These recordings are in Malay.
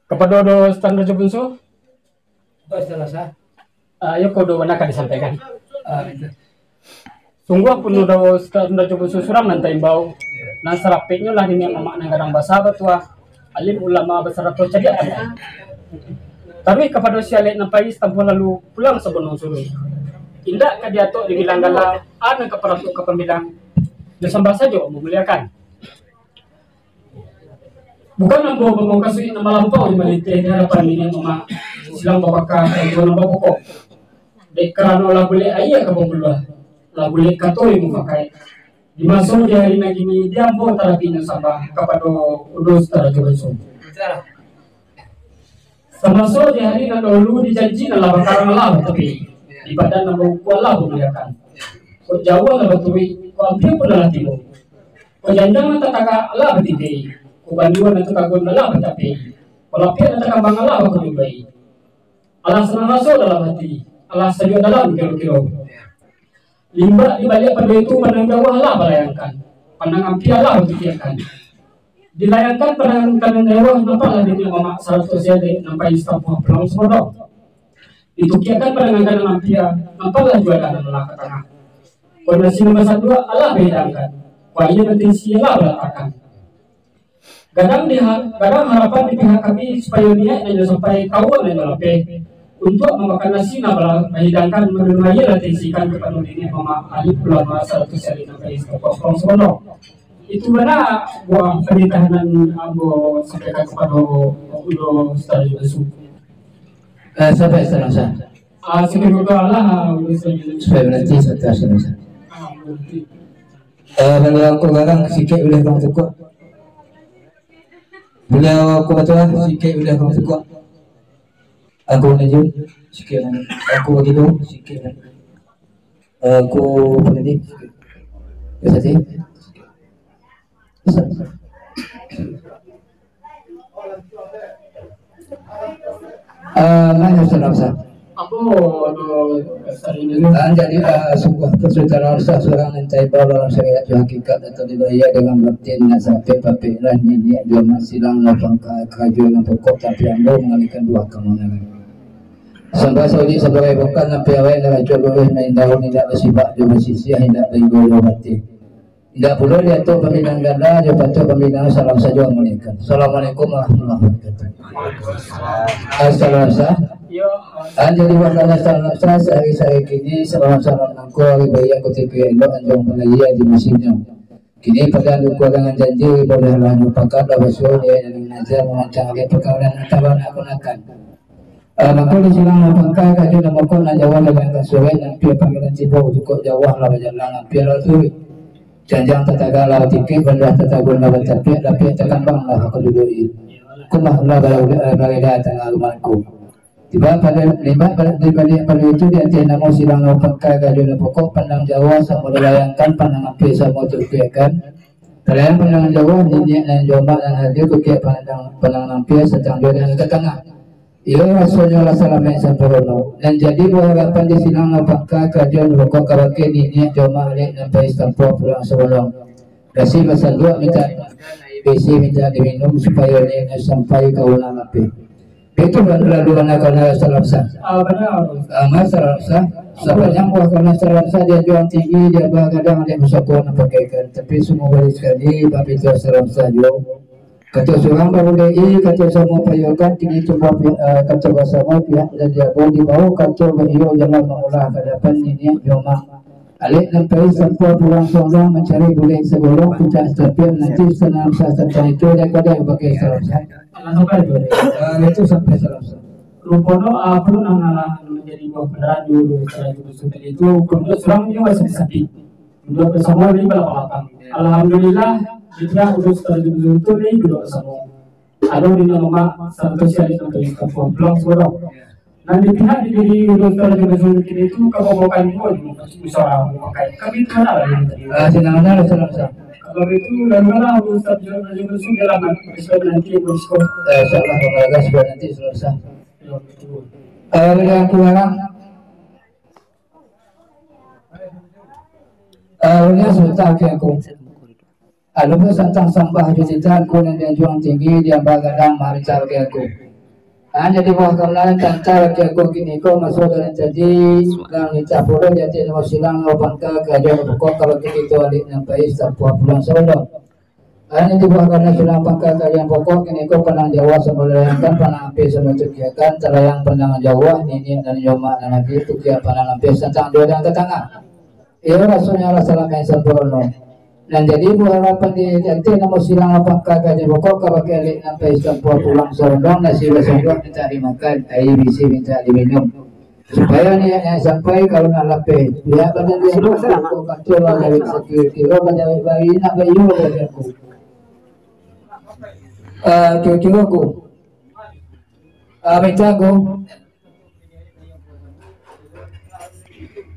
Kepada do standar Jobunso, Setelah ayo kodo mana akan disampaikan. itu. Sungguh pun do standar Jobunso suram nanti bau. Nan serapetnya lah ini makna kadang bahasa betua. Alim ulama besar atau jadi ada. Tapi kepada sialet nampai tempoh lalu pulang sebelum suruh. Indak kadiato dibilang dalam ada keperasuk kepembilang. Desambah saja memuliakan. Bukan nampo pemongkasuin nama lampau di malite di hadapan ini mama silang bapaka itu nama pokok. Dek karena lah boleh ayah ke pemuluh, lah boleh katoi memakai. Di masuk di hari ini dia mau terapinya sama kepada udus terjebak. Sama so di hari nan dulu dijanji nalar karang lah tapi di badan nama kuala memuliakan. Kau jauh lah betul, kau ambil pun lah timu. Kau jangan mata kakak lah betul. Kubanduan itu kagum dalam tapi kalau pihak nanti kambang Allah aku lebih Allah senang masuk dalam hati Allah sejuk dalam kilo-kilo limba di balik pada itu pandang jauh Allah bayangkan pandang ampi Allah berpikirkan dilayangkan pandangan jauh nampaklah dia mamak 100% nampak istimewa pulang semua itu kiakan pandangan ampi nampaklah jualan Allah ke tengah kondisi nomor 1 Allah bedakan wajib penting siapa belakang kadang harapan di pihak kami supaya dia sampai kawan yang lebih untuk memakan nasi nabla menghidangkan menerima latisikan kepada dirinya mama alif ulama 100 hari sampai sepuluh solo itu mana buah pernikahan ambo sampaikan kepada ulo studi besu Sampai selesai. semoga Allah Supaya berarti setelah selesai. Kalau aku garang sikit boleh bang tukar. Beliau aku betul sikit boleh bang tukar. Aku najib sikit lagi. Aku begitu sikit lagi. Aku berhenti sikit. Ya tadi. Mana selesai? Jadi sebuah persaudaraan seorang yang taibah dalam syariat hakikat atau didaya dengan batin dan sampai papiran ini dia masih langgar kajuan pokok tapi anda mengalihkan dua kemenangan. Sampai Saudi sebagai bukan sampai awal dengan coba main daun tidak bersifat dia bersisi tidak bergolong batin. Tidak perlu dia tu pembinaan ganda dia patut pembinaan salam saja mengalihkan. Assalamualaikum warahmatullahi wabarakatuh. Assalamualaikum. Jadi wakana salam sehari kini salam nangko hari bayi aku tipe elok anjong pengajian di musimnya. Kini pada luku dengan janji boleh lalu pakat bahasu dia yang mengajar memancang lagi perkaulan antara nakon-nakon. Maka di sini mengangkat kajian nama kon Jawa dengan kasuai dan pihak panggilan Cibau cukup Jawa lah berjalan pihak lalu. Janjang tetaga lah tipe benda tetagun lah bertapik tapi tekan bang lah aku dudui. Kumah lah berada tengah rumahku. Tiba pada libat pada itu dia tidak mau silang pakai gaduh pokok pandang Jawa sama melayangkan pandang api sama terkiakan. Kalian pandang Jawa nini dan Jawa dan hadir kekiak pandang api sedang dengan ke tengah. Ia rasanya lah salam yang sempurna dan jadi berharapan di silang pakai gaduh pokok kawake nini Jawa alik sampai istimewa pulang sebelum. Kasih pasal 2 minta besi minta diminum supaya ini sampai ke ulang api. Itu lalu anak-anak salam sah. Benar. Salam sah. Sepanjang karena salam sah dia jual tinggi dia kadang dia bersyukur nak pakaikan. Tapi semua balik sekali babi itu salam sah juga. Kata seorang baru dei kata semua payokan tinggi coba kata bersama pihak dan dia boleh dibawa kata beliau jangan mengulah ke depan ini cuma alik sampai sampai pulang seorang mencari boleh sebelum puncak setiap nanti senam sah tentang itu dia kadang pakai salam sah. Itu sampai selesai. Rupono perlu mengalah menjadi buah beneran dulu cara seperti itu. Kemudian selang juga masih sepi. Dua bersama ini belakang. Alhamdulillah kita udah setelah itu nih dua bersama. Ada di nama 100 hari sampai ke pulang seorang. Nanti pihak di diri udah setelah itu kebawakan itu bisa memakai. Kami itu mana yang tadi? Senang-senang selesai. Kalau itu dan-dan harus terjun jalan nanti berisiko. Insyaallah olahraga sudah nanti selesai. Yang kurang. Ini sebentar ke aku. Lalu tentang sampah jutaan kuning dan juang tinggi dia bagadang maricar ke aku. Hanya di bawah kamlan tantara ke aku kini ko masuk dan jadi lang itapulo jadi mo silang opangka kajo pokok kalau kita alik nampai sapua pulang solo. Hanya di bawah kamlan silang pangka kajo pokok kini ko panang Jawa semulayankan panang api semutukiakan terayang panang Jawa ini dan Yoma dan lagi tukia panang api tentang dua dan ketengah. Ia rasanya rasa lain sempurna. Dan jadi harapan di nanti nama silang apakah kaji pokok kalau kali sampai sampai pulang sorong nasi besok minta dimakan air bisi minta diminum supaya nih yang sampai kalau nak lapis dia pada dia aku kantor dari security lo pada bayi nak bayi lo pada aku kira aku minta aku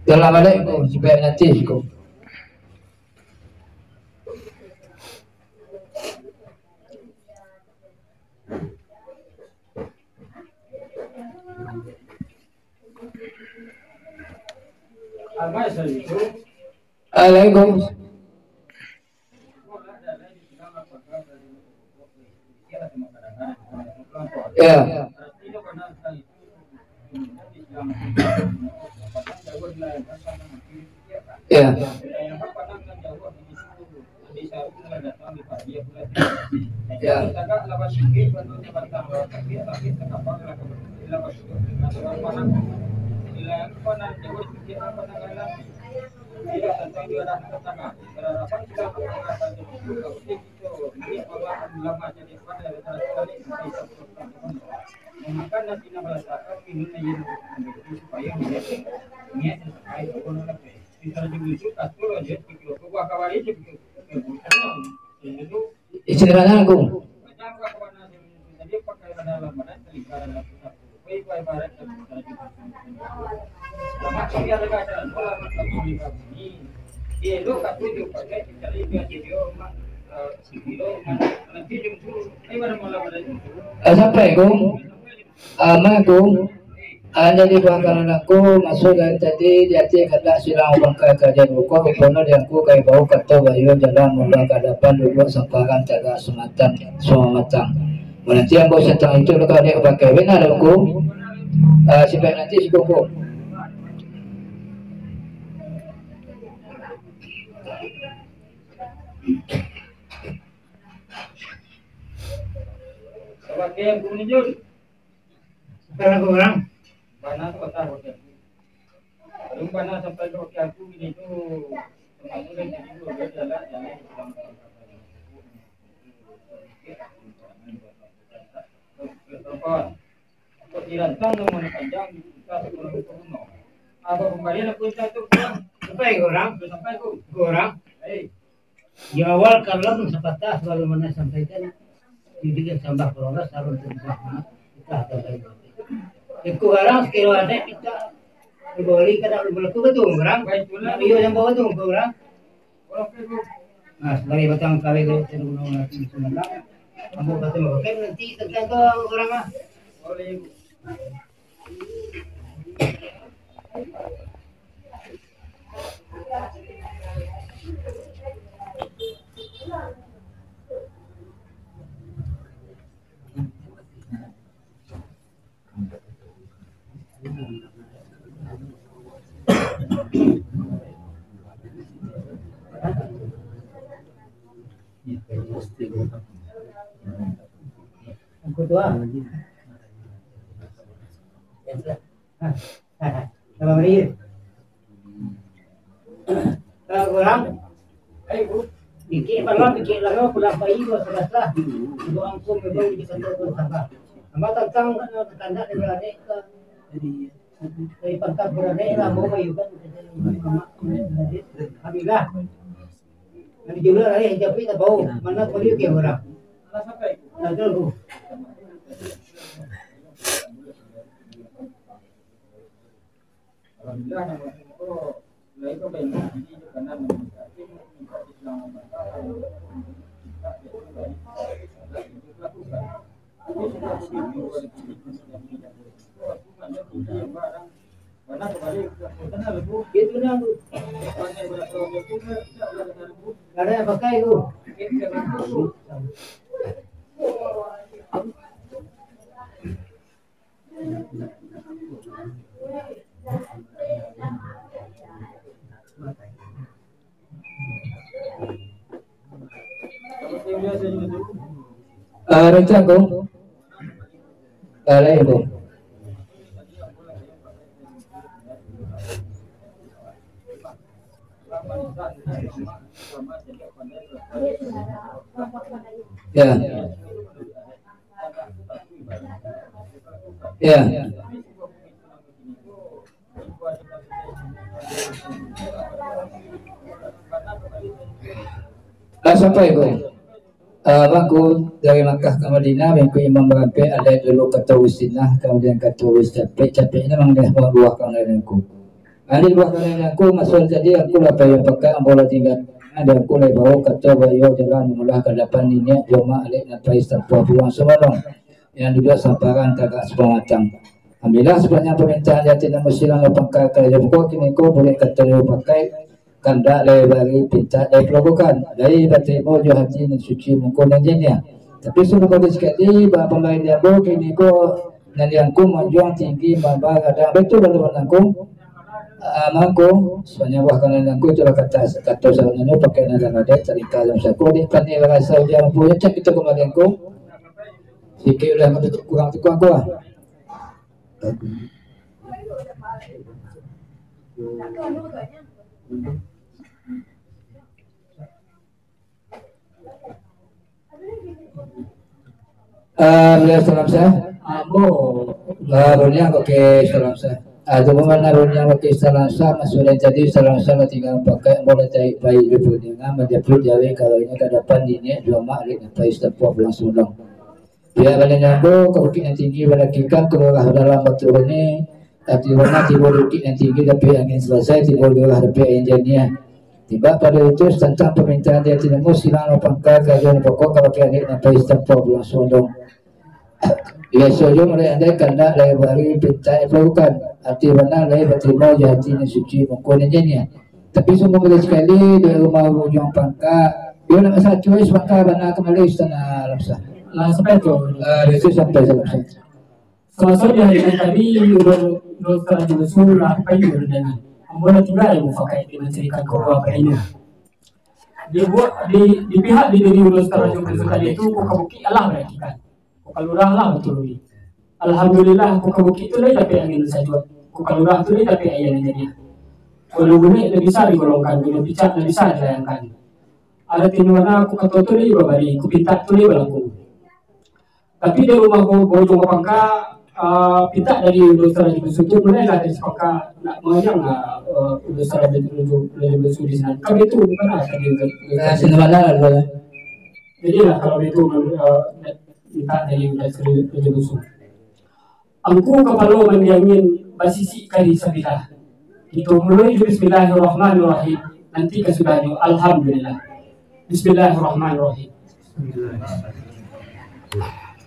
dalam balik aku supaya nanti aku Assalamualaikum. Ya. Ya. Ya. Istilahnya aku. Sampai aku, aku ada di bangkalan aku masuk dan tadi di hati kata silang bangkai kerja buku rupanya di aku kayak bau kata bayu dalam mula kadapan duduk sempakan taga sematan semua matang. Nanti yang bau setang itu kalau dia pakai benar aku sampai nanti si buku. Sebagai yang kunjur, Sekarang orang. Bana kota hotel. Belum bana sampai ke hotel aku ini tu semua sudah jadi dua jalan telepon. Kok dirantang dengan panjang kita kurang kuno. Apa kembali aku itu Sampai orang. sampai aku. Orang. Di awal kalau sepatah baru mana sampaikan jadi sambah proses harus kita sampai. Iku orang sekiranya ada kita boleh kada berlaku betul orang. Iyo yang bawa tu orang. Nah, sebagai batang kali itu cenderung nanti semula. Kamu batang oke nanti tentang orang ah. Ang kutuan. Sama Maria. Orang. Dikit lang pulang bayi ko sa basta. Ito ang sumibang di kanto ko sa. Ang tantang tanda ni berani ka. Ay pagkat berani na mo mayugan Habila. Nanti juga lagi jadi tak bau mana boleh ke orang. Sampai. Nah tu. Alhamdulillah nama itu mulai itu banyak jadi karena mendekati Islam Itu nak. Ada yang pakai tu. Reca ko. Alay ko. Ya. Ya. Sampai ko. Bangku dari Makkah ke Madinah, bangku Imam Rafi ada dulu kata Usinah, kemudian kata Us capek memang dia mau dua kali aku. Ada dua kali aku masuk jadi aku lah payah pakai ambola tiga. Ada aku lah bawa kata bayo jalan mula ke depan ini joma alik napai istighfar pulang semalam. Yang juga samparan tagak sepamatang. Alhamdulillah sebenarnya permintaan yang tidak mesti lang pakai kerja buku kini ko boleh kata dia pakai. Kandak lay bagi pinta lay pelakukan dari batin mo jo hati nan suci mungkon nanjanya tapi sudah kali sekali ba pemain dia bo kini ko nalian ko manjuang tinggi mamba ada betul dalam nangku mangko sebenarnya wah kana nangku itu kata sebenarnya pakai nada cari kalam sako di kan ni rasa dia punya cek itu kemarin ko sikit udah kurang ko salam saya. Barunya pakai salam saya. Ada mana barunya pakai salam saya. Maksudnya jadi salam saya tinggal pakai boleh cari bayi dulu dengan menjadi jawi kalau ini ke depan ini dua maklik apa istighfar langsung dong. Biar kalian nyambung kebukinan tinggi pada kikan keluar dalam waktu ini. Tapi mana tiba bukit yang tinggi tapi angin selesai tiba keluar tapi engineer. Tiba pada itu tentang permintaan dia tidak mesti silang pangkat kajian pokok kalau kianik apa istighfar langsung dong. Ya sojo mulai andai kanda lay bari pinta pelakukan arti mana lay berterima hati yang suci mungkin aja tapi sungguh mudah sekali di rumah ujung pangkat dia nak masa cuy pangkat bana kembali istana lamsa sampai tu itu sampai lamsa so dia hari tadi udah kerja besul lah apa ini udah dengan ambola tiga yang mufakai dengan cerita kau apa ini di pihak di diri udah kerja besul tadi itu kau kabuki Allah berarti kan kalurah lah betul ni. Alhamdulillah aku kabuki tu ni tapi angin saja. Aku kalurah tu ni tapi ayah jadi. Kalau gini lebih bisa digolongkan, lebih bisa dilayangkan. Ada tinuana aku kata tu ni babari, aku pinta tu ni berlaku. Tapi di rumah aku bojong pangka pinta dari dokter di Besutu mulai ada sepaka nak mengajar dokter di Besutu di sana. Kami itu bukan ada di sana. Jadi lah kalau itu minta dari kerja musuh. Angku kapalo mendiangin basisi kali sabilah. Itu mulai Bismillahirrahmanirrahim. Nanti kesudahnya Alhamdulillah. Bismillahirrahmanirrahim.